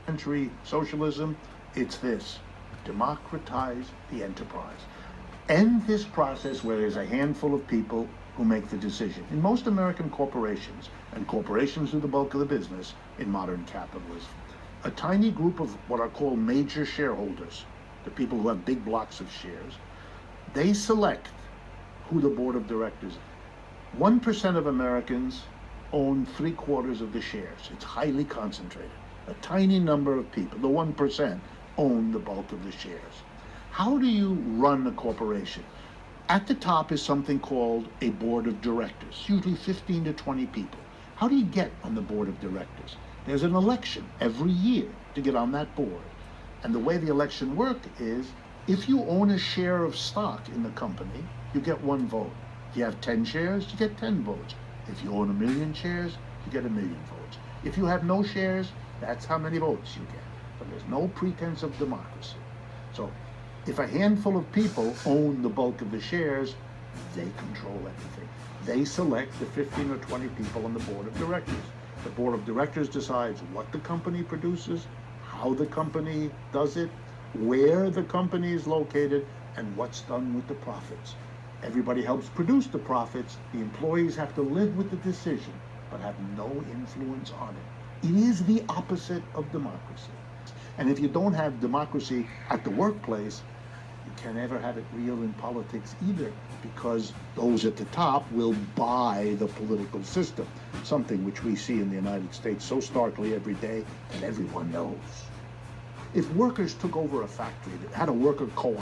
century socialism, it's this: democratize the enterprise. End this process where there's a handful of people who make the decision. In most American corporations, and corporations are the bulk of the business in modern capitalism, a tiny group of what are called major shareholders, the people who have big blocks of shares, they select who the board of directors is. 1% of Americans own 3/4 of the shares. It's highly concentrated. A tiny number of people, the 1%, own the bulk of the shares. How do you run a corporation? At the top is something called a board of directors, usually 15 to 20 people. How do you get on the board of directors? There's an election every year to get on that board. And the way the election works is, if you own a share of stock in the company, you get 1 vote. If you have 10 shares, you get 10 votes. If you own 1,000,000 shares, you get 1,000,000 votes. If you have no shares, that's how many votes you get. So there's no pretense of democracy. So if a handful of people own the bulk of the shares, they control everything. They select the 15 or 20 people on the board of directors. The board of directors decides what the company produces, how the company does it, where the company is located, and what's done with the profits. Everybody helps produce the profits. The employees have to live with the decision, but have no influence on it. It is the opposite of democracy. And if you don't have democracy at the workplace, you can never have it real in politics either, because those at the top will buy the political system, something which we see in the United States so starkly every day that everyone knows. If workers took over a factory that had a worker co-op,